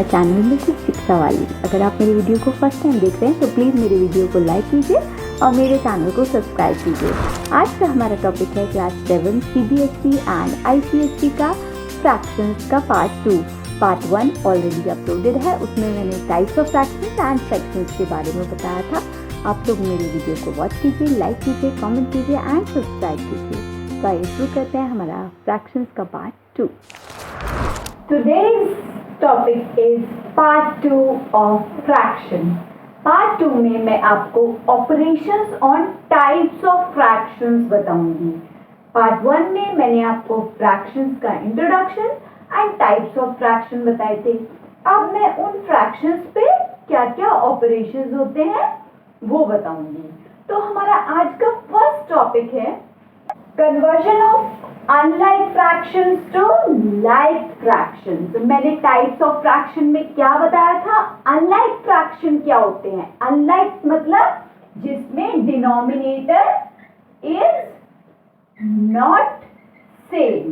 हमारा channel Mrs शिक्षा वाली। अगर आप मेरी वीडियो को फर्स्ट टाइम देख रहे हैं तो प्लीज़ मेरी वीडियो को लाइक कीजिए और मेरे चैनल को सब्सक्राइब कीजिए। आज का हमारा टॉपिक है क्लास 7 CBSE एंड ICSE का फ्रैक्शंस का पार्ट 2। पार्ट 1 ऑलरेडी अपलोडेड है, उसमें मैंने types of fractions and sections के बारे में बताया था। आप लोग मेरी वीडियो को वॉच कीजिए, लाइक कीजिए, कमेंट कीजिए एंड सब्सक्राइब कीजिए। तो आइए शुरू करते हैं हमारा फ्रैक्शंस का part 2। Today's topic is part 2 of fraction. Part 2 में मैं आपको operations on types of fractions बताऊंगी। Part 1 में मैंने आपको fractions का introduction and types of fraction बताए थे। अब मैं उन fractions पे क्या क्या operations होते हैं वो बताऊंगी। तो हमारा आज का फर्स्ट टॉपिक है conversion of unlike fractions to like fractions। मैंने types of fraction में क्या बताया था? unlike fraction क्या होते हैं? unlike मतलब जिसमें denominator is not same।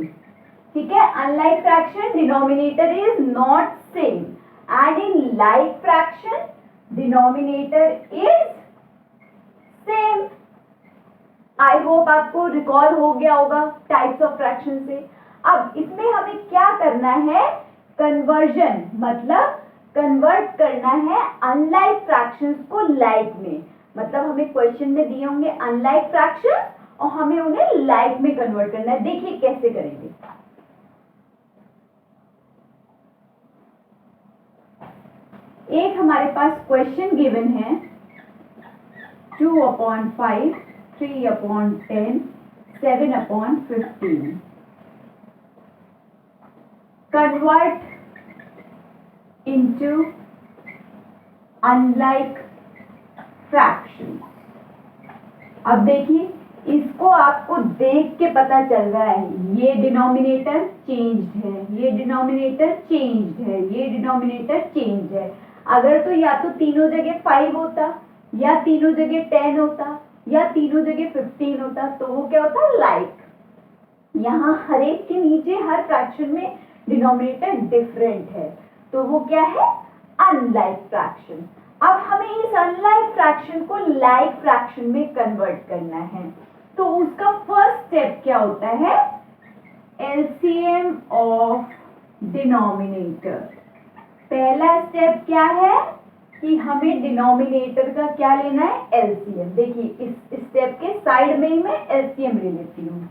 ठीक है, unlike fraction denominator is not same and in like fraction denominator is same। I hope आपको रिकॉल हो गया होगा टाइप्स ऑफ फ्रैक्शन से। अब इसमें हमें क्या करना है? कन्वर्जन मतलब कन्वर्ट करना है अनलाइक फ्रैक्शंस को लाइक में। मतलब हमें क्वेश्चन में दिए होंगे अनलाइक फ्रैक्शंस और हमें उन्हें लाइक में कन्वर्ट करना है। देखिए कैसे करेंगे। एक हमारे पास क्वेश्चन गिवन है 2/5, 3/10, 7/15। Convert into unlike fractions। अब देखिए इसको आपको देख के पता चल रहा है ये डिनोमिनेटर चेंज्ड है, ये डिनोमिनेटर चेंज्ड है, ये डिनोमिनेटर चेंज्ड है। अगर तो या तो तीनों जगह 5 होता या तीनों जगह 10 होता या तीनों जगह 15 होता तो वो क्या होता? लाइक। यहाँ हर एक के नीचे हर फ्रैक्शन में डिनोमिनेटर डिफरेंट है तो वो क्या है? Unlike fraction. अब हमें इस अनलाइक फ्रैक्शन को लाइक फ्रैक्शन में कन्वर्ट करना है तो उसका फर्स्ट स्टेप क्या होता है? LCM of denominator. पहला स्टेप क्या है कि हमें डिनोमिनेटर का क्या लेना है? एलसीएम। देखिए इस स्टेप के साइड में ही मैं एलसीएम ले लेती हूँ।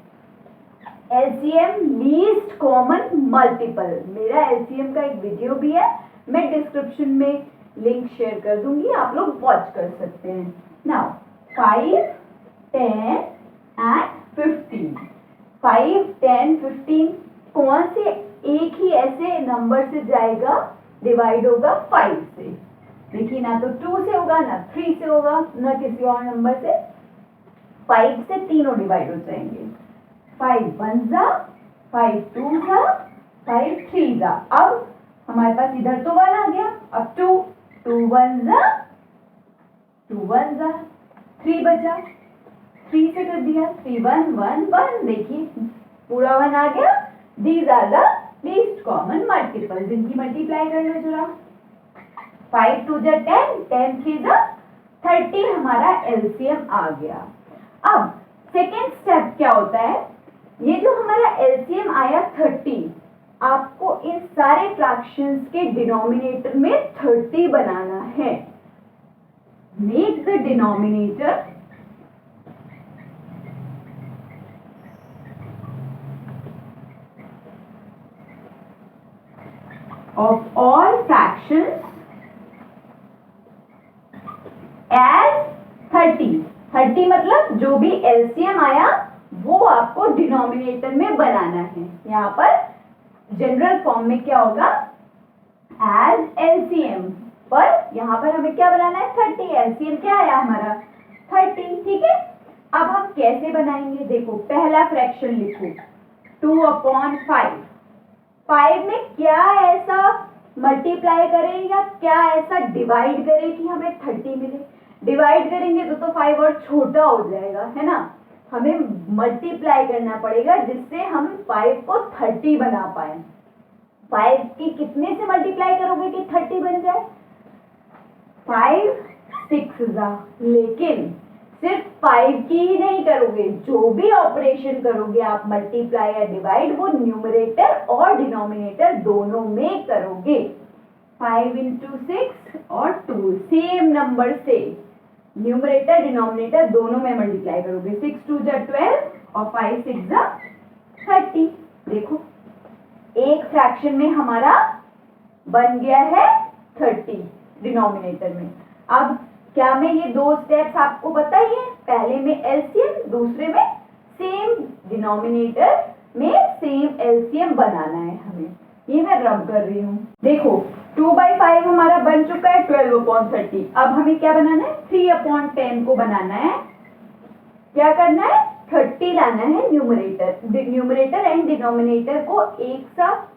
LCM least common multiple. मेरा एलसीएम का एक वीडियो भी है, मैं डिस्क्रिप्शन में लिंक शेयर कर दूंगी, आप लोग वॉच कर सकते हैं। Now 5, 10 and 15। 5, 10, 15 कौन से एक ही ऐसे नंबर से जाएगा? डिवाइड होगा 5 से। देखिए ना तो 2 से होगा ना 3 से होगा ना किसी और नंबर से। 5 से तीनों डिवाइड हो जाएंगे। 5 1 जा, 5 2 जा, 5 3 जा। अब हमारे पास इधर तो 1 आ गया, अब 2 2 1 जा, 2 1 जा, 3 बचा, 3 से कर दिया, 3 1 1 1। देखिए पूरा 1 आ गया। These are the least common multiple. इनकी मल्टीप्लाई कर लो जरा। 5 2 जा 10, 10 3 जा 30। हमारा एलसीएम आ गया। अब सेकेंड स्टेप क्या होता है? ये जो हमारा एलसीएम आया 30, आपको इन सारे फ्रैक्शंस के डिनोमिनेटर में 30 बनाना है। Make the denominator of all fractions as 30। 30 मतलब जो भी एलसीएम आया वो आपको डिनोमिनेटर में बनाना है। यहाँ पर जनरल फॉर्म में क्या होगा? एज एलसीएम, पर यहाँ पर हमें क्या बनाना है? 30। एलसीएम क्या आया हमारा? 30। ठीक है, अब हम कैसे बनाएंगे? देखो पहला फ्रैक्शन लिखो 2/5। 5 में क्या ऐसा मल्टीप्लाई करें या क्या ऐसा डिवाइड करें कि हमें 30 मिले? डिवाइड करेंगे तो 5 और छोटा हो जाएगा, है ना। हमें मल्टीप्लाई करना पड़ेगा जिससे हम 5 को 30 बना पाए। 5 की कितने से मल्टीप्लाई करोगे कि बन जाए 5 6 जा, लेकिन सिर्फ 5 की ही नहीं करोगे, जो भी ऑपरेशन करोगे आप मल्टीप्लाई या डिवाइड, वो न्यूमरेटर और डिनोमिनेटर दोनों में करोगे। 5 into 6 और 2 सेम नंबर से न्यूमरेटर डिनोमिनेटर दोनों में मल्टीप्लाई करोगे। 6 2 जा 12 और 5 6 जा 30। देखो एक फ्रैक्शन में हमारा बन गया है 30 डिनोमिनेटर में। अब क्या में ये दो स्टेप्स आपको पता ही है, पहले में एलसीएम, दूसरे में सेम डिनोमिनेटर में सेम एलसीएम बनाना है हमें। ये मैं रब कर रही हूँ। देखो 2/5 हमारा बन चुका है 12/30। अब हमें क्या बनाना है, 3/10 को बनाना है। क्या करना है, 30 लाना है न्यूमरेटर एंड डिनोमिनेटर को एक साथ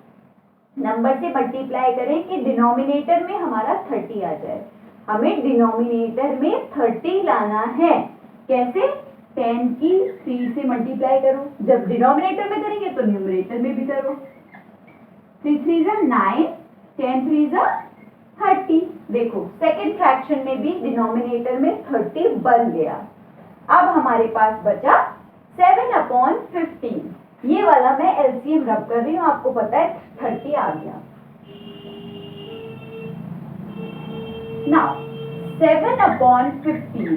नंबर से मल्टीप्लाई करें कि डिनोमिनेटर में हमारा 30 आ जाए। हमें डिनोमिनेटर में 30 लाना है। कैसे, 10 की 3 से मल्टीप्लाई करो, जब डिनोमिनेटर में करेंगे तो न्यूमरेटर में भी करो। 3 3 जा 9, 10 3 जा 30। देखो सेकेंड फ्रैक्शन में भी डिनोमिनेटर में 30 बन गया। अब हमारे पास बचा 7/15। ये वाला मैं एलसीएम रब कर रही हूँ, आपको पता है 30 आ गया। नाउ 7/15,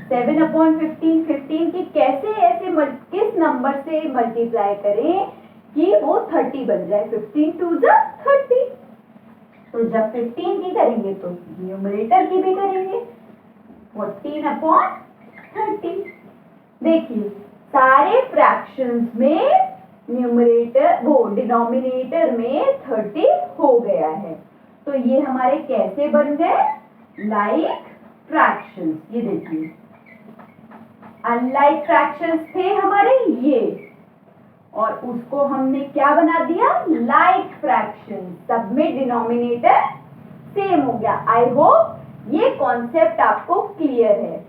7/15, 15 की कैसे ऐसे किस नंबर से मल्टीप्लाई करें कि वो 30 बन जाए। 15 2 जा 30। तो जब 15 की करेंगे तो न्यूमरेटर की भी करेंगे, 14/30। देखिए सारे फ्रैक्शंस में न्यूमरेटर वो डिनोमिनेटर में 30 हो गया है। तो ये हमारे कैसे बन गए, लाइक फ्रैक्शंस। ये देखिए अनलाइक फ्रैक्शंस थे हमारे ये, और उसको हमने क्या बना दिया, लाइक फ्रैक्शन। सब में डिनोमिनेटर सेम हो गया। आई होप ये कॉन्सेप्ट आपको क्लियर है।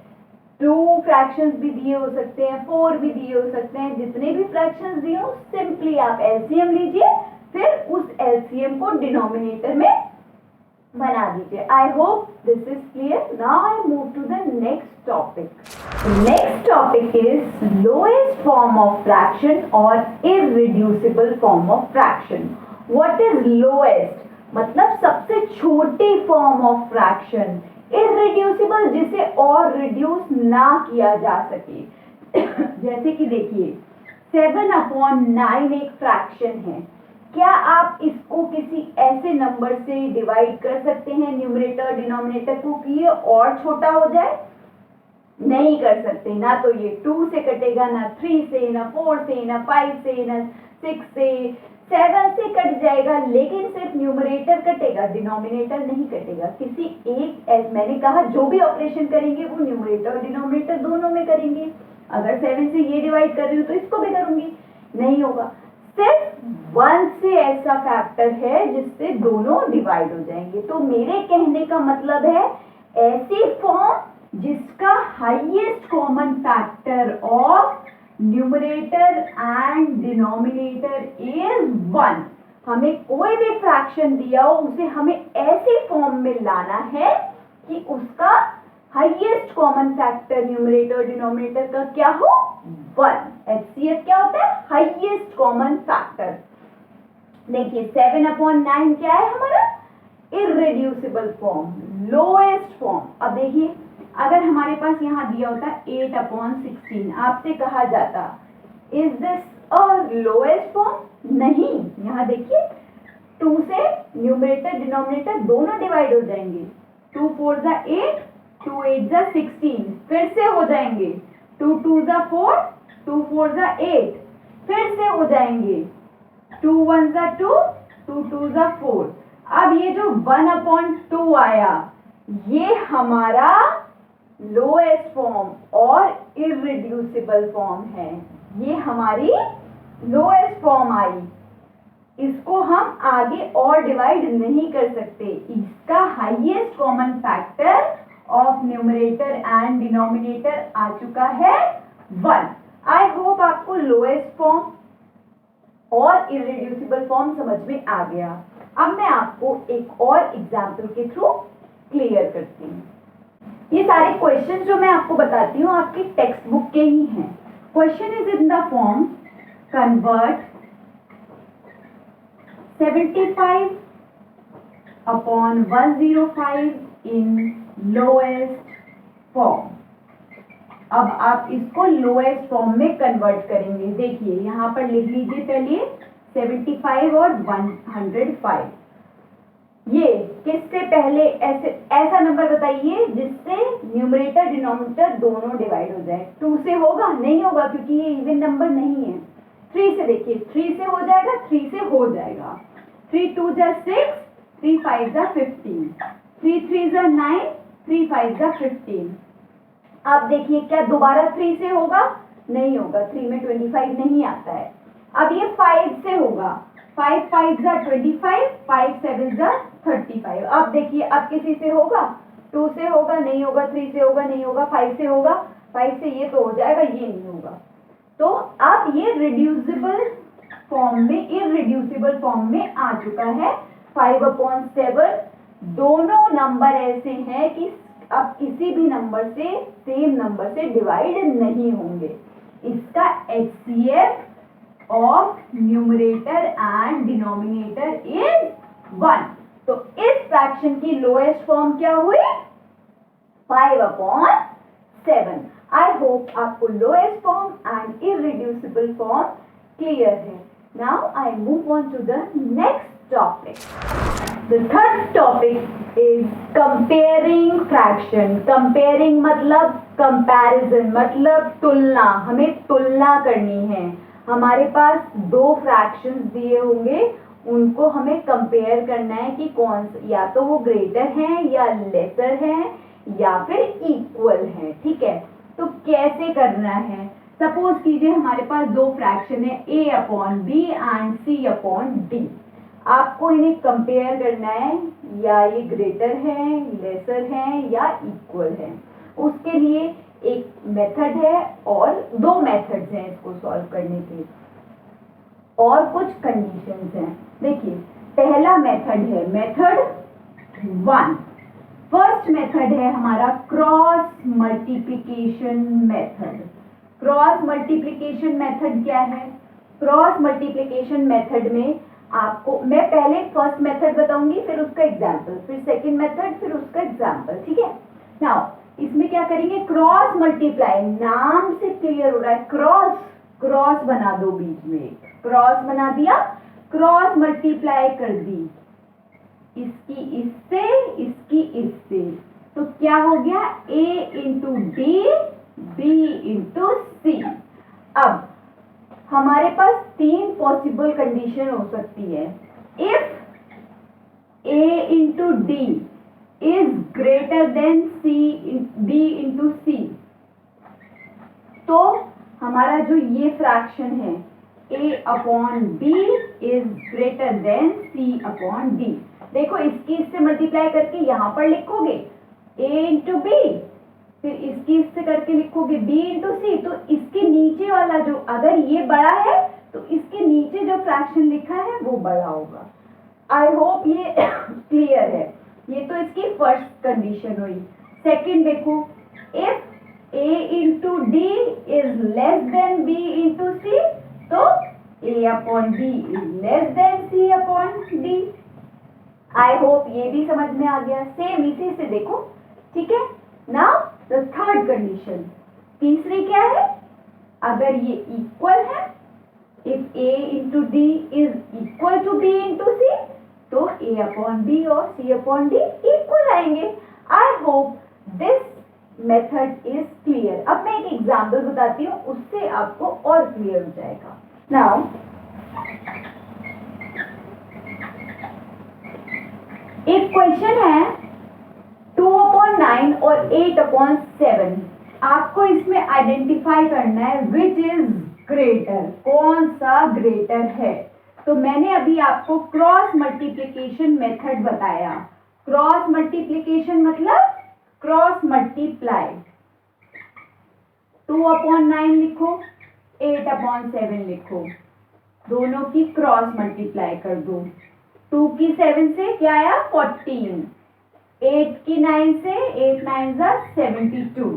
2 फ्रैक्शंस भी दिए हो सकते हैं, 4 भी दिए हो सकते हैं, जितने भी फ्रैक्शंस दिए हो सिंपली आप एलसीएम लीजिए, फिर उस एलसीएम को डिनोमिनेटर में बना दीजिए। I hope this is clear. Now I move to the next topic. Next topic is lowest form of fraction और irreducible form of fraction. What is lowest, मतलब सबसे छोटी फॉर्म ऑफ फ्रैक्शन। इररिड्यूसिबल, जिसे और reduce ना किया जा सके। जैसे कि देखिए 7/9 एक फ्रैक्शन है। क्या आप इसको किसी ऐसे नंबर से डिवाइड कर सकते हैं न्यूमरेटर डिनोमिनेटर को कि ये और छोटा हो जाए? नहीं कर सकते। ना तो ये 2 से कटेगा, ना 3 से, ना 4 से, ना 5 से, ना 6 से, 7 से कट जाएगा, लेकिन सिर्फ न्यूमरेटर कटेगा, डिनोमिनेटर नहीं कटेगा। किसी एक, मैंने कहा जो भी ऑपरेशन करेंगे वो न्यूमरेटर और डिनोमिनेटर दोनों में करेंगे। अगर 7 से ये डिवाइड कर रही हूँ तो इसको भी करूंगी, नहीं होगा। सिर्फ 1 से ऐसा फैक्टर है जिससे दोनों डिवाइड हो जाएंगे। तो मेरे कहने का मतलब है ऐसी फॉर्म जिसका highest common factor of numerator and denominator is 1। हमें कोई भी फ्रैक्शन दिया हो उसे हमें ऐसी फॉर्म में लाना है कि उसका highest common factor numerator denominator का क्या हो, 1। HCF क्या होता है, हाईएस्ट कॉमन फैक्टर। देखिए 7/9 क्या है हमारा, इररिड्यूसिबल फॉर्म, लोएस्ट फॉर्म। अब देखिए अगर हमारे पास यहाँ दिया होता 8/16, आपसे कहा जाता is this a lowest form, नहीं। यहाँ देखिए 2 से न्यूमरेटर डिनोमिनेटर दोनों डिवाइड हो जाएंगे। 2 4 जा 8, 2 8 जा 16, फिर से हो जाएंगे। 2 2 जा 4, 2 4 जा 8, फिर से हो जाएंगे। 2 1 जा 2, 2 2 जा 4। अब ये जो 1/2 आया ये हमारा लोएस्ट फॉर्म और इररिड्यूसिबल फॉर्म है। ये हमारी लोएस्ट फॉर्म आई, इसको हम आगे और डिवाइड नहीं कर सकते। इसका highest common factor of numerator and denominator आ चुका है 1। आई होप आपको लोएस्ट फॉर्म और इररिड्यूसिबल फॉर्म समझ में आ गया। अब मैं आपको एक और एग्जाम्पल के थ्रू क्लियर करती हूँ। ये सारे क्वेश्चन जो मैं आपको बताती हूँ आपकी टेक्स्ट बुक के ही हैं। Question is in the form convert 75 upon 105 in lowest form. अब आप इसको लोएस्ट फॉर्म में कन्वर्ट करेंगे। देखिए यहाँ पर लिख लीजिए पहले 75 और 105। ये किससे पहले ऐसा नंबर बताइए जिससे न्यूमरेटर डिनोमिनेटर दोनों डिवाइड हो जाए। 2 से होगा? नहीं होगा, क्योंकि ये इवन नंबर नहीं है। 3 से देखिए, 3 से हो जाएगा, 3 से हो जाएगा। 3 2 जा 6, 3 5 जा 15, 3 3 जा 9, 3 5 जा 15। अब देखिए क्या दोबारा 3 से होगा? नहीं होगा, 3 में 25 नहीं आता है। अब ये 5 से होगा, 5 5 जा 25, 5 7 जा 35। अब देखिए अब किसी से होगा? 2 से होगा? नहीं होगा। 3 से होगा? नहीं होगा। 5 से होगा? 5 से ये तो हो जाएगा, ये नहीं होगा। तो अब ये रिड्यूसिबल फॉर्म में, इररिड्यूसिबल फॉर्म में आ चुका है। 5/7 दोनों नंबर ऐसे हैं कि अब किसी भी नंबर से, सेम नंबर से डिवाइड नहीं होंगे। इसका HCF of numerator and denominator is 1। तो इस फ्रैक्शन की लोएस्ट फॉर्म क्या हुई? 5/7। आई होप आपको lowest form and irreducible form clear है। Now I move on to the next topic. The third topic is comparing fraction. Comparing मतलब comparison, मतलब तुलना। हमें तुलना करनी है। हमारे पास 2 fractions दिए होंगे, उनको हमें कंपेयर करना है कि कौन सा, या तो वो ग्रेटर है या लेसर है या फिर इक्वल है। ठीक है, तो कैसे करना है? सपोज कीजिए हमारे पास 2 फ्रैक्शन है, A/B एंड C/D। आपको इन्हें कंपेयर करना है, या ये ग्रेटर है, लेसर है या इक्वल है। उसके लिए एक मेथड है और 2 मेथड्स हैं इसको सॉल्व करने के, और कुछ कंडीशंस हैं। देखिए पहला मेथड है मेथड 1। फर्स्ट मेथड है हमारा cross multiplication method. Cross multiplication method क्या है? क्रॉस मल्टीप्लिकेशन मेथड में आपको मैं पहले फर्स्ट मेथड बताऊंगी, फिर उसका एग्जाम्पल, फिर सेकंड मेथड, फिर उसका एग्जाम्पल। ठीक है, नाउ इसमें क्या करेंगे? क्रॉस मल्टीप्लाई, नाम से क्लियर हो रहा है, क्रॉस क्रॉस बना दो, बीच में क्रॉस बना दिया, क्रॉस मल्टीप्लाई कर दी, इसकी इससे, इसकी इससे, तो क्या हो गया? A into D, B into C. अब हमारे पास 3 पॉसिबल कंडीशन हो सकती है। If A into D is greater than B into C, तो हमारा जो ये फ्रैक्शन है A/B is greater then C/D। देखो इसकी इससे मल्टीप्लाई करके यहां पर लिखोगे A इंटू बी, फिर इसकी इससे करके लिखोगे B इंटू सी, तो इसके नीचे वाला जो, अगर ये बड़ा है तो इसके नीचे जो फ्रैक्शन लिखा है वो बड़ा होगा। आई होप ये क्लियर है। ये तो इसकी फर्स्ट कंडीशन हुई। सेकंड देखो, if A into D is less than B into C, तो A/D is less than C/D। I hope ये भी समझ में आ गया। सेम इसी से देखो। ठीक है, नाउ द थर्ड कंडीशन, तीसरी क्या है? अगर ये इक्वल है, if A into D is equal to B into C, तो A/B और C/D इक्वल आएंगे। I hope this method is clear. अब मैं एक एग्जाम्पल बताती हूँ, उससे आपको और क्लियर हो जाएगा। नाउ एक क्वेश्चन है 2/9 और 8/7। आपको इसमें आइडेंटिफाई करना है विच इज ग्रेटर, कौन सा ग्रेटर है। तो मैंने अभी आपको क्रॉस मल्टीप्लिकेशन मेथड बताया। क्रॉस मल्टीप्लिकेशन मतलब क्रॉस मल्टीप्लाई। 2/9 लिखो, 8/7 लिखो, दोनों की क्रॉस मल्टीप्लाई कर दो। 2 की 7 से क्या आया 14, 8 की 9 से 8 9 72।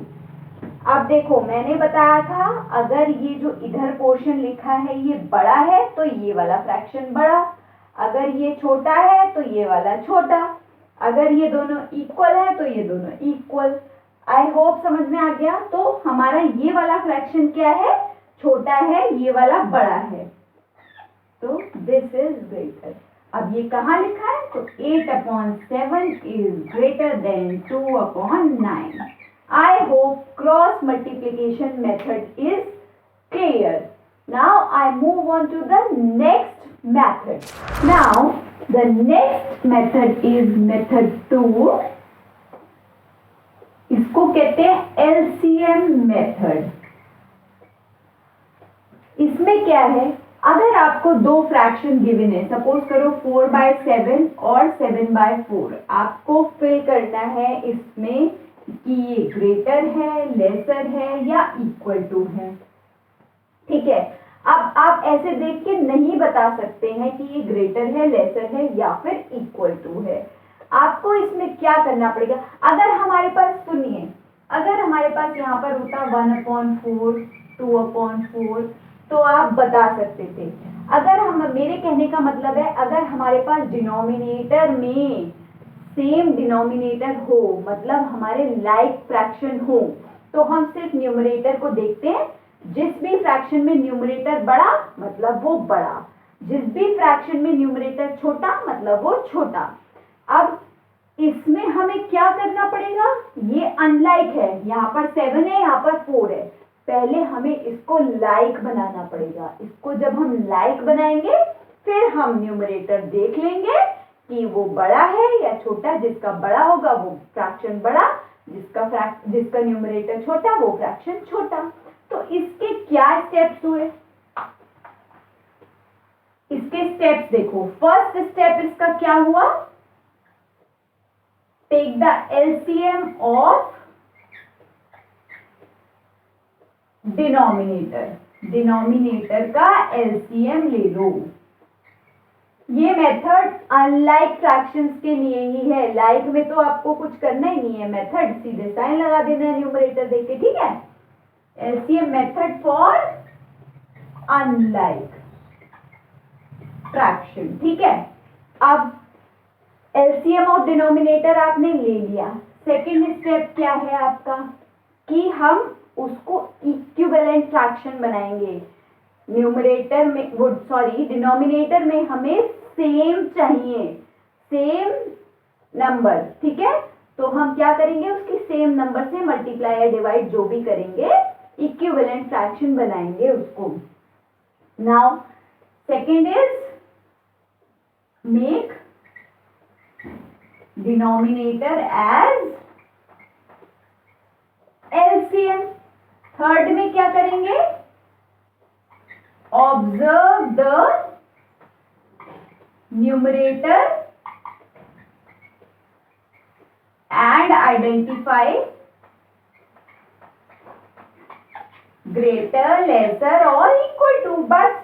अब देखो मैंने बताया था अगर ये जो इधर पोर्शन लिखा है ये बड़ा है तो ये वाला फ्रैक्शन बड़ा, अगर ये छोटा है तो ये वाला छोटा, अगर ये दोनों इक्वल है तो ये दोनों इक्वल। आई होप समझ में आ गया। तो हमारा ये वाला फ्रैक्शन क्या है, छोटा है, ये वाला बड़ा है, तो दिस इज ग्रेटर। अब ये कहाँ लिखा है, तो 8/7 is greater then 2/9। I hope cross multiplication method is clear. Now I move on to the next method. Now the next method is method 2. इसको कहते हैं LCM method. इसमें क्या है, अगर आपको दो फ्रैक्शन गिवन है, सपोज करो 4/7 और 7/4, आपको फिल करना है इसमें कि ये ग्रेटर है, लेसर है या इक्वल टू है। ठीक है, अब आप ऐसे देख के नहीं बता सकते हैं कि ये ग्रेटर है, लेसर है या फिर इक्वल टू है। आपको इसमें क्या करना पड़ेगा, अगर हमारे पास सुनिए, अगर हमारे पास यहाँ पर होता 1/4, 2/4 तो आप बता सकते थे। अगर हम, मेरे कहने का मतलब है अगर हमारे पास डिनोमिनेटर में सेम डिनोमिनेटर हो, मतलब हमारे लाइक फ्रैक्शन हो, तो हम सिर्फ न्यूमरेटर को देखते हैं। जिस भी फ्रैक्शन में न्यूमरेटर बड़ा मतलब वो बड़ा, जिस भी फ्रैक्शन में न्यूमरेटर छोटा मतलब वो छोटा। अब इसमें हमें क्या करना पड़ेगा, ये अनलाइक है, यहाँ पर 7 है, यहाँ पर 4 है, पहले हमें इसको लाइक बनाना पड़ेगा। इसको जब हम लाइक बनाएंगे फिर हम न्यूमरेटर देख लेंगे कि वो बड़ा है या छोटा। जिसका बड़ा होगा वो फ्रैक्शन बड़ा, जिसका न्यूमरेटर छोटा वो फ्रैक्शन छोटा। तो इसके क्या स्टेप्स हुए, इसके स्टेप्स देखो। फर्स्ट स्टेप इसका क्या हुआ, take the LCM of denominator, denominator का एलसीएम ले लो। ये मेथड अनलाइक फ्रैक्शंस के लिए ही है, लाइक में तो आपको कुछ करना ही नहीं है, मेथड सीधे साइन लगा देना है न्यूमरेटर देख के, ठीक है। LCM method for unlike fraction, ठीक है। अब एलसीएम ऑफ डिनोमिनेटर आपने ले लिया। सेकंड स्टेप क्या है आपका, कि हम उसको इक्विवेलेंट फ्रैक्शन बनाएंगे। न्यूमरेटर में वो डिनोमिनेटर में हमें सेम चाहिए, सेम नंबर, ठीक है। तो हम क्या करेंगे, उसकी सेम नंबर से मल्टीप्लाई या डिवाइड जो भी करेंगे, इक्विवेलेंट फ्रैक्शन बनाएंगे उसको। Now second is make denominator as LCM. Third में क्या करेंगे, observe the numerator and identify greater, lesser और इक्वल टू। बस,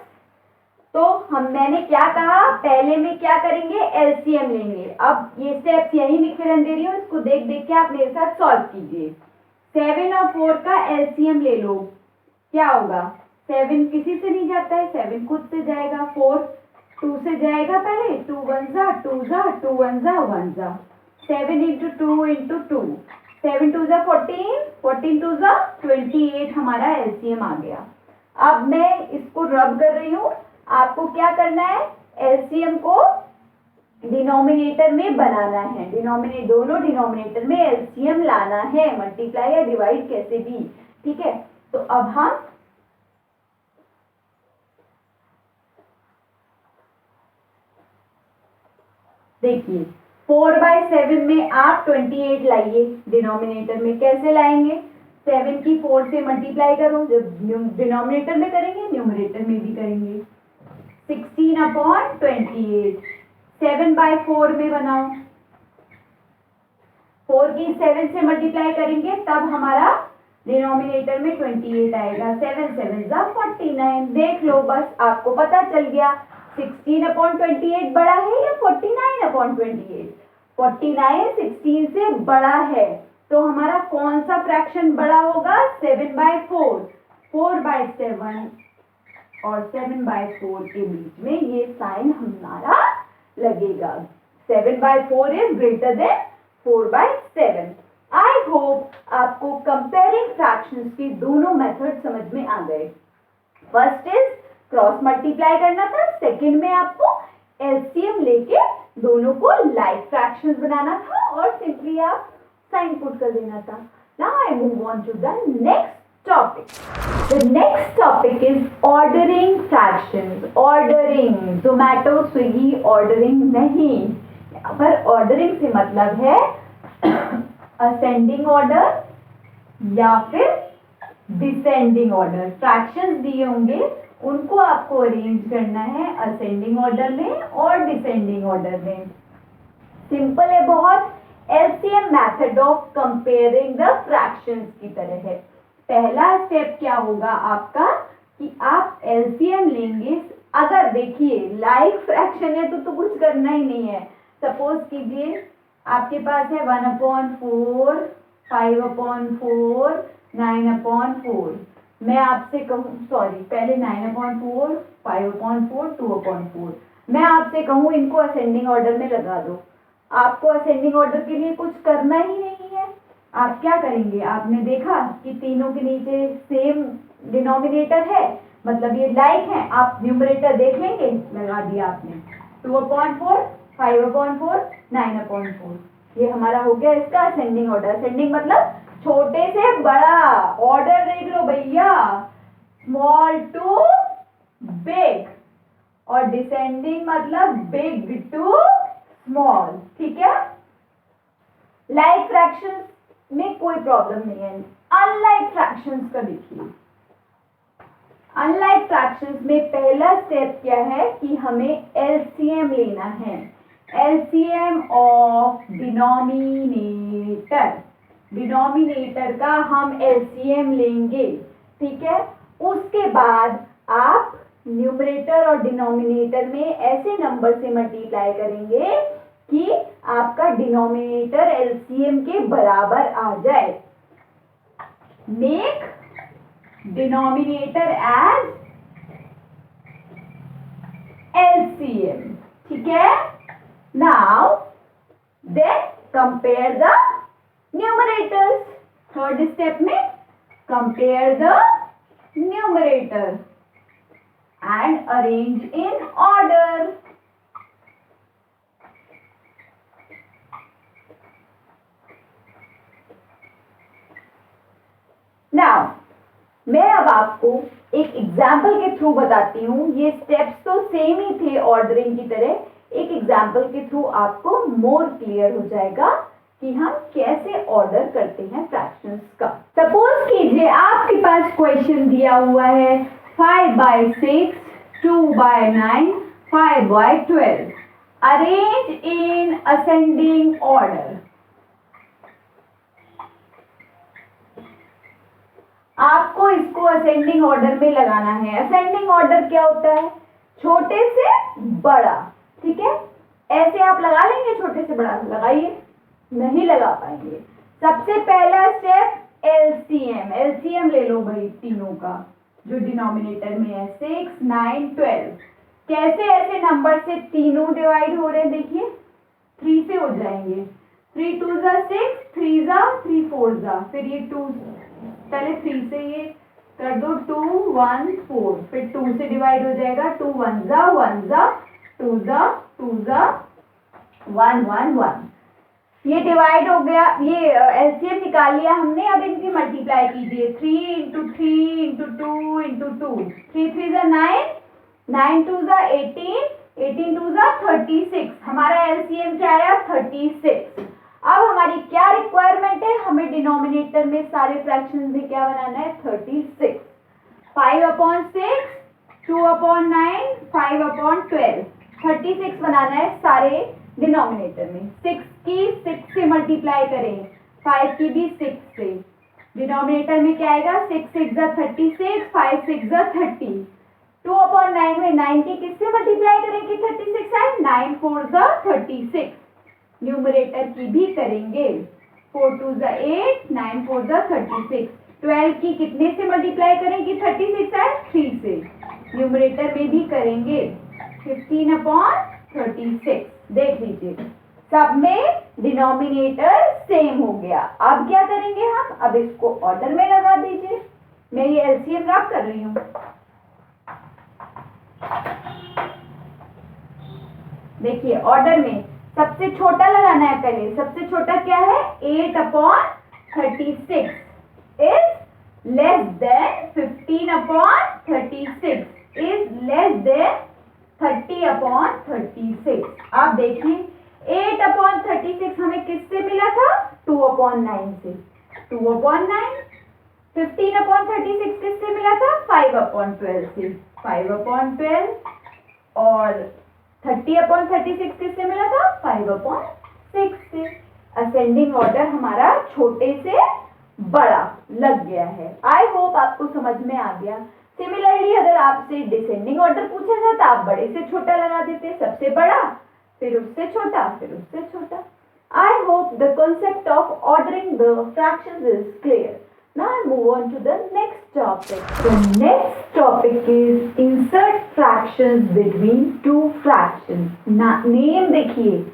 तो मैंने क्या कहा, पहले में क्या करेंगे, एलसीएम लेंगे। अब ये स्टेप्स यही लिखे रहने दे रही हूँ, इसको देख देख के आप मेरे साथ सॉल्व कीजिए। 7 और 4 का एलसीएम ले लो, क्या होगा, 7 किसी से नहीं जाता है, 7 खुद से जाएगा, 4 2 से जाएगा पहले, 2 1 जा 2 जा 2 1 जा 1 जा, 7 इंटू 2 इंटू 2, 7 2 जा 14, 14 2 जा 28, हमारा एलसीएम आ गया। अब मैं इसको रब कर रही हूँ, आपको क्या करना है, एलसीएम को डिनोमिनेटर में बनाना है, दोनों डिनोमिनेटर में एलसीएम लाना है, मल्टीप्लाई या डिवाइड कैसे भी, ठीक है। तो अब हम देखिए 4/7 में आप 28 लाइए डिनोमिनेटर में, कैसे लाएंगे, 7 की 4 से मल्टीप्लाई करो, जब डिनोमिनेटर में करेंगे न्यूमरेटर में भी करेंगे, 16/28, 7/4 में बनाओ, 4 की 7 से मल्टीप्लाई करेंगे तब हमारा डिनोमिनेटर में 28 आएगा, 7 7 जा 49। देख लो, बस आपको पता चल गया 16/28 बड़ा है या 49/28? 49 16 से बड़ा है, तो हमारा कौन सा फ्रैक्शन बड़ा होगा? 7/4, 4/7 और 7/4 के बीच में ये साइन हमारा लगेगा। 7/4 is greater then 4/7। I hope आपको कंपेयरिंग फ्रैक्शंस के दोनों मेथड समझ में आ गए। फर्स्ट इज क्रॉस मल्टीप्लाई करना था, सेकंड में आपको एलसीएम लेके दोनों को लाइक फ्रैक्शंस बनाना था और सिंपली आप साइन पुट कर देना था। Now I move on to the next topic. The next topic is ordering fractions. Ordering, Zomato Swiggy ordering नहीं, यहाँ पर ऑर्डरिंग से मतलब है असेंडिंग ऑर्डर या फिर डिसेंडिंग ऑर्डर। फ्रैक्शंस दिए होंगे उनको आपको अरेंज करना है असेंडिंग ऑर्डर में और डिसेंडिंग ऑर्डर में। सिंपल है बहुत, LCM method of comparing the fractions की तरह है। पहला स्टेप क्या होगा आपका कि आप एलसीएम लेंगे। अगर देखिए लाइक फ्रैक्शन है तो कुछ करना ही नहीं है। सपोज कीजिए आपके पास है 1/4, 5/4, 9/4। मैं आपसे कहूँ, सॉरी पहले 9/4, 5/4, 2/4। मैं आपसे कहूँ इनको असेंडिंग ऑर्डर में लगा दो। आपको असेंडिंग ऑर्डर के लिए कुछ करना ही नहीं है। आप क्या करेंगे? आपने देखा कि तीनों के नीचे सेम डिनोमिनेटर है, मतलब ये लाइक है। आप न्यूमरेटर देख लेंगे, लगा दिया आपने। 2/4, 5/4, 9/4। ये हमारा हो गया इसका असेंडिंग ऑर्डर। असेंडिंग मतलब छोटे से बड़ा। ऑर्डर देख लो भैया, स्मॉल टू बिग। और डिसेंडिंग मतलब बिग टू स्मॉल। ठीक है। लाइक फ्रैक्शंस में कोई प्रॉब्लम नहीं है। अनलाइक फ्रैक्शंस का देखिए। अनलाइक फ्रैक्शंस में पहला स्टेप क्या है कि हमें एलसीएम लेना है। LCM of denominator. डिनोमिनेटर का हम एलसीएम लेंगे। ठीक है। उसके बाद आप न्यूमरेटर और डिनोमिनेटर में ऐसे नंबर से मल्टीप्लाई करेंगे कि आपका डिनोमिनेटर एलसीएम के बराबर आ जाए। Make denominator as LCM. ठीक है। Now then compare the numerators. Third step में compare the numerator and arrange in order. Now मैं अब आपको एक एग्जाम्पल के थ्रू बताती हूँ। ये स्टेप्स तो सेम ही थे ऑर्डरिंग की तरह। एक एग्जाम्पल के थ्रू आपको मोर क्लियर हो जाएगा कि हम कैसे ऑर्डर करते हैं फ्रैक्शंस का। सपोज कीजिए आपके पास क्वेश्चन दिया हुआ है 5/6, 2/9, 5/12। Arrange in ascending order. आपको इसको असेंडिंग ऑर्डर में लगाना है। असेंडिंग ऑर्डर क्या होता है? छोटे से बड़ा। ठीक है। ऐसे आप लगा लेंगे, छोटे से बड़ा लगाइए, नहीं लगा पाएंगे। सबसे पहला स्टेप एलसीएम। एलसीएम ले लो भाई तीनों का जो डिनोमिनेटर में है। 6, 9, 12। कैसे ऐसे नंबर से तीनों डिवाइड हो रहे हैं? देखिए 3 से हो जाएंगे। 3 2 जा 6, 3 जा 3 4 जा, फिर ये 2 पहले 3 से ये कर दो 2 1 4, फिर 2 से डिवाइड हो जाएगा। 2 1 जा 1 जा 2 जा 2 जा 1 1 1। ये डिवाइड हो गया। ये एलसीएम निकाल लिया हमने। अब इनकी मल्टीप्लाई कीजिए। 3 × 3 × 2 × 2। 3 3 जा 9, 9 2 जा 18, 18 2 जा 36। हमारा एलसीएम क्या आया? 36। अब हमारी क्या रिक्वायरमेंट है? हमें डिनोमिनेटर में सारे फ्रैक्शंस में क्या बनाना है? 36। 5/6, 2/9, 5/12। 36 बनाना है सारे डिनोमिनेटर में। 6 की 6 से मल्टीप्लाई करें, 5 की भी 6 से। डिनोमिनेटर में क्या आएगा? 6 6 जा 36, 5 6 जा 30। 2/9 में 90 किससे मल्टीप्लाई करेंगे 36 है, 9 4 जा 36, न्यूमरेटर की भी करेंगे, 4 2 जा 8, 9 4 जा 36, 12 की कितने से मल्टीप्लाई करेंगे 36 है 3 से, न्यूमरेटर में भी करेंगे 15/36, देख लीजिए सब में डिनोमिनेटर सेम हो गया। अब क्या करेंगे हम, अब इसको ऑर्डर में लगा दीजिए, मैं ये एलसीएम रख कर रही हूँ। देखिए ऑर्डर में सबसे छोटा लगाना है, पहले सबसे छोटा क्या है 8/36 is less then 15/36 is less then 30/36। आप देखिए 8/36 हमें किससे मिला था 2/9 से, 2/9, 15/36 किससे मिला था 5/12 से, 5/12, और 30/36 किससे मिला था 5/6 से। असेंडिंग ऑर्डर हमारा छोटे से बड़ा लग गया है। आई होप आपको समझ में आ गया। सिमिलरली अगर आपसे डिसेंडिंग ऑर्डर पूछा जाता आप बड़े से छोटा लगा देते, सबसे बड़ा फिर उससे छोटा फिर उससे छोटा। I hope the concept of ordering the fractions is clear. Now I move on to the next topic. The next topic is insert fractions between two fractions. Name देखिए,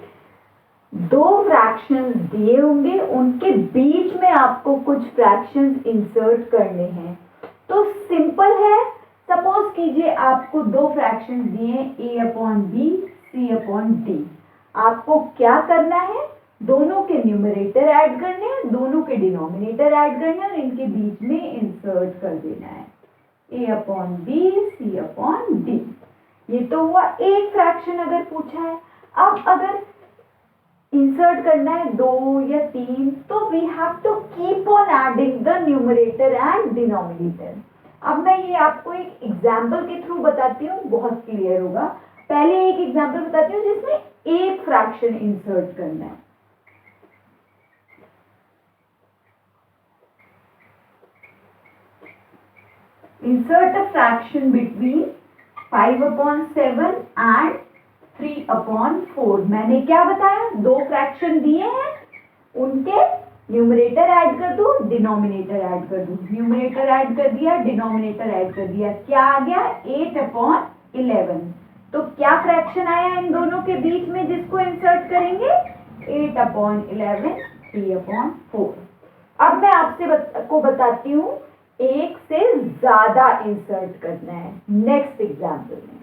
दो फ्रैक्शंस दिए होंगे, उनके बीच में आपको कुछ फ्रैक्शंस इंसर्ट करने हैं। तो सिंपल है, सपोज कीजिए आपको दो फ्रैक्शंस दिए a/b c/d। आपको क्या करना है, दोनों के न्यूमरेटर ऐड करने हैं, दोनों के डिनोमिनेटर ऐड करने हैं और इनके बीच में इंसर्ट कर देना है a/b c/d। ये तो हुआ एक फ्रैक्शन अगर पूछा है। अब अगर इंसर्ट करना है दो या तीन, तो we have to keep on adding the numerator and denominator. अब मैं ये आपको एक एग्जाम्पल के थ्रू बताती हूँ, बहुत क्लियर होगा। पहले एक एग्जाम्पल बताती हूँ जिसमें एक फ्रैक्शन इंसर्ट करना है। Insert a fraction between 5/7 and 3/4। मैंने क्या बताया, दो फ्रैक्शन दिए हैं, उनके न्यूमरेटर ऐड कर दो, डिनोमिनेटर ऐड कर दो। न्यूमरेटर ऐड कर दिया, डिनोमिनेटर ऐड कर दिया, क्या आ गया 8/11। तो क्या फ्रैक्शन आया इन दोनों के बीच में जिसको इंसर्ट करेंगे 8/11 3/4। अब मैं आपसे को बताती हूँ एक से ज्यादा इंसर्ट करना है नेक्स्ट एग्जाम्पल में।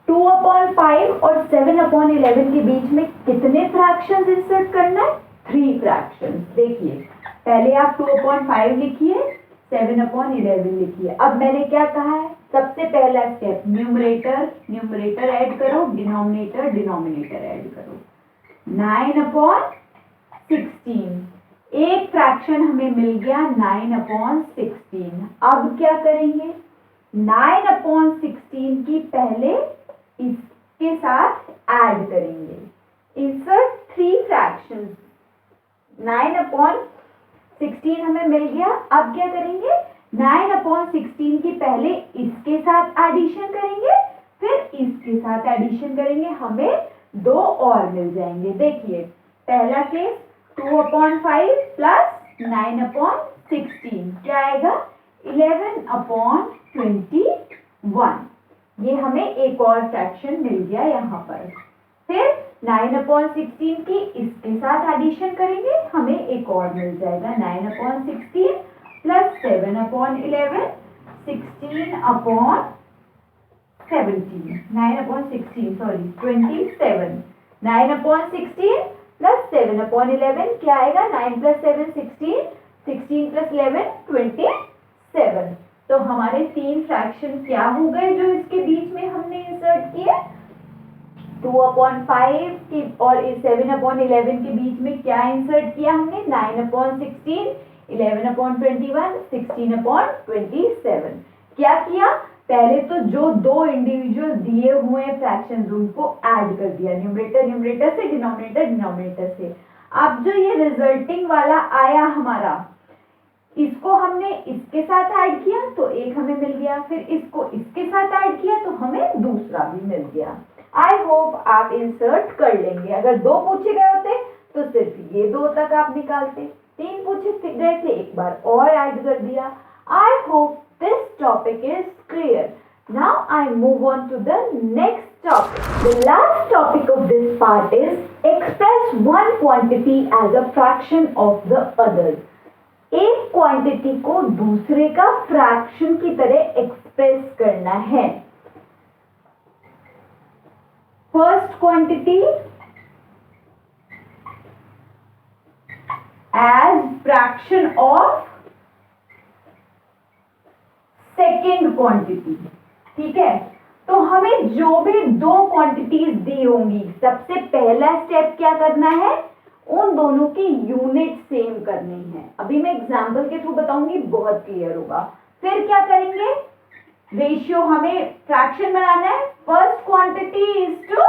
टू अपॉन 5 और 7/11 के बीच में कितने फ्रैक्शंस इंसर्ट करना है, 3 फ्रैक्शंस। देखिए पहले आप 2/5 लिखिए, 7/11 लिखिए। अब मैंने क्या कहा है, सबसे पहला स्टेप न्यूमरेटर ऐड करो, डिनोमिनेटर ऐड करो। 9/16, एक फ्रैक्शन हमें मिल गया 9/16। अब क्या करेंगे, 9/16 की पहले इसके साथ ऐड करेंगे। इंसर्ट 3 फ्रैक्शंस, 9/16 हमें मिल गया। अब क्या करेंगे, 9/16 की पहले इसके साथ एडिशन करेंगे, फिर इसके साथ एडिशन करेंगे, हमें 2 और मिल जाएंगे। देखिए पहला केस 2/5 प्लस 9/16 क्या आएगा 11/21। ये हमें एक और फ्रैक्शन मिल गया यहाँ पर। फिर 9/16 की इसके साथ एडिशन करेंगे, हमें एक और मिल जाएगा 9/16 प्लस 7/11 16/17 9/16 सॉरी 27। 9/16 प्लस 7/11 क्या आएगा 9 प्लस 7 16, 16 प्लस 11 27। तो हमारे 3 फ्रैक्शन क्या हो गए जो इसके बीच में हमने इंसर्ट किए। 2/5 की और 7/11 के बीच में क्या इंसर्ट किया हमने 9/16, 11/21, 16/27। क्या किया, पहले तो जो दो इंडिविजुअल दिए हुए फ्रैक्शंस उनको ऐड कर दिया, न्यूमरेटर न्यूमरेटर से, डिनोमिनेटर डिनोमिनेटर से। अब जो ये रिजल्टिंग वाला आया हमारा, इसको हमने इसके साथ ऐड किया तो एक हमें मिल गया, फिर इसको इसके साथ ऐड किया तो हमें दूसरा भी मिल गया। आई होप आप इंसर्ट कर लेंगे। अगर दो पूछे गए होते तो सिर्फ ये दो तक आप निकालते, तीन पूछे गए थे एक बार और ऐड कर दिया। I hope this topic is clear. Now I move on to the next topic. The last topic of this part is express one quantity as a fraction of the others. एक quantity को दूसरे का fraction की तरह express करना है। First quantity as fraction of second quantity. ठीक है, तो हमें जो भी दो क्वांटिटीज दी होंगी, सबसे पहला स्टेप क्या करना है, उन दोनों की यूनिट सेम करनी है। अभी मैं एग्जांपल के थ्रू बताऊंगी, बहुत क्लियर होगा। फिर क्या करेंगे, रेशियो हमें फ्रैक्शन बनाना है, first quantity is to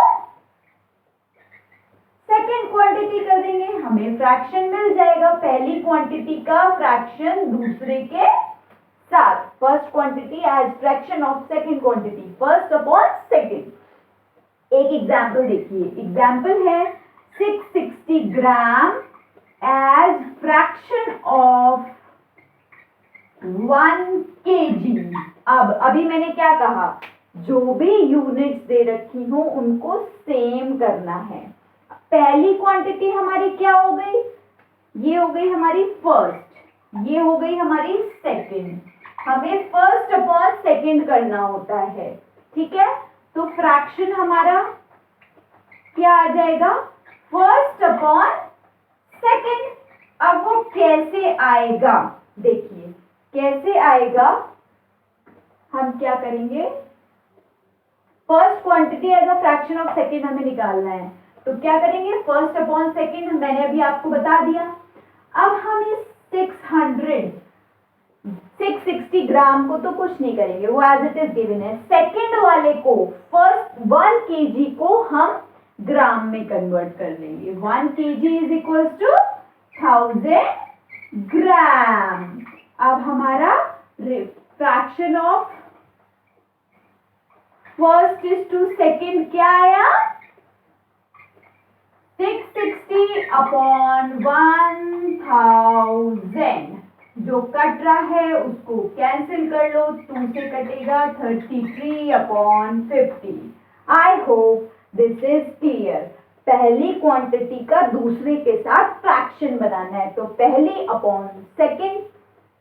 second quantity कर देंगे, हमें फ्रैक्शन मिल जाएगा, पहली क्वांटिटी का फ्रैक्शन दूसरे के साथ, first quantity as fraction of second quantity, first upon second. एक एग्जांपल देखिए, एग्जांपल है 660 gram as fraction of 1 kg। अब अभी मैंने क्या कहा, जो भी यूनिट्स दे रखी हो उनको सेम करना है। पहली क्वांटिटी हमारी क्या हो गई, ये हो गई हमारी फर्स्ट, ये हो गई हमारी सेकेंड। हमें फर्स्ट अपॉन सेकेंड करना होता है। ठीक है, तो फ्रैक्शन हमारा क्या आ जाएगा, फर्स्ट अपॉन सेकेंड। अब वो कैसे आएगा, देखिए कैसे आएगा, हम क्या करेंगे, first quantity as a fraction of second हमें निकालना है, तो क्या करेंगे, फर्स्ट अपॉन सेकेंड मैंने अभी आपको बता दिया। अब हम इस 660 ग्राम को तो कुछ नहीं करेंगे, वो एज इट इज गिवन है। सेकेंड वाले को, फर्स्ट 1 kg को हम ग्राम में कन्वर्ट कर लेंगे। 1 kg is equal to 1000 gram. अब हमारा fraction of first is to second क्या आया, 660 अपॉन 1000। जो कट रहा है उसको कैंसिल कर लो, 2 से कटेगा 33 upon 50। I hope this is clear. पहली क्वांटिटी का दूसरे के साथ फ्रैक्शन बनाना है, तो पहली अपॉन सेकेंड,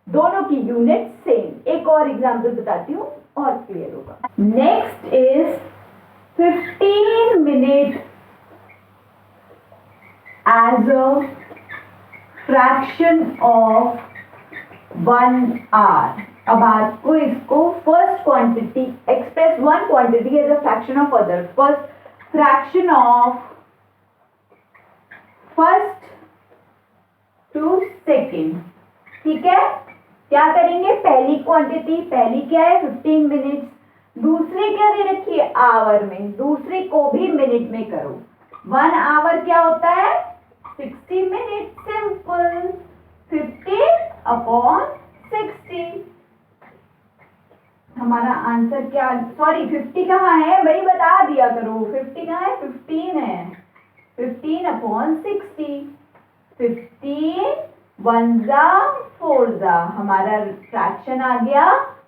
दोनों की यूनिट सेम। एक और एग्जांपल बताती हूँ और क्लियर होगा। Next is 15 minute as a fraction of 1 hour। अब आपको इसको first quantity express one quantity as a fraction of other, first fraction of first to second. ठीक है, क्या करेंगे, पहली क्वांटिटी, पहली क्या है 15 मिनट्स, दूसरे क्या दे रखी है आवर में, दूसरे को भी मिनट में करो। 1 hour क्या होता है 60 मिनट, सिंपल। 50 अपॉन 60। हमारा आंसर क्या, सॉरी 50 कहाँ है भाई, बता दिया करो, 50 कहाँ है, 15 है। 15 अपॉन 60, 15 1 जा 4 जा, हमारा फ्रैक्शन आ गया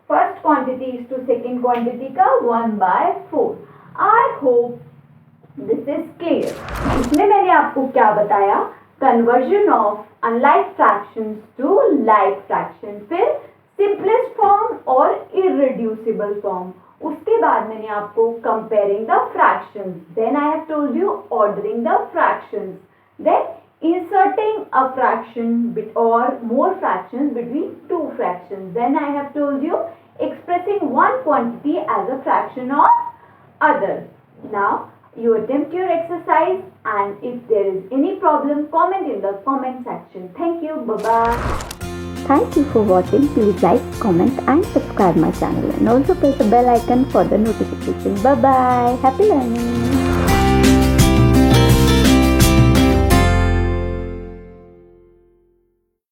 first quantity is to second quantity का 1/4। I hope this is clear. इसमें मैंने आपको क्या बताया, conversion of unlike fractions to like fraction, फिर सिंपलेस्ट फॉर्म और इररिड्यूसिबल फॉर्म। उसके बाद मैंने आपको comparing the fractions, then I have told you ordering the fractions, then inserting a fraction bit or more fractions between two fractions, then I have told you expressing one quantity as a fraction of other. Now you attempt your exercise, and if there is any problem, comment in the comment section. Thank you. Bye bye. Thank you for watching. Please like, comment and subscribe my channel, and also press the bell icon for the notification. Bye bye. Happy learning.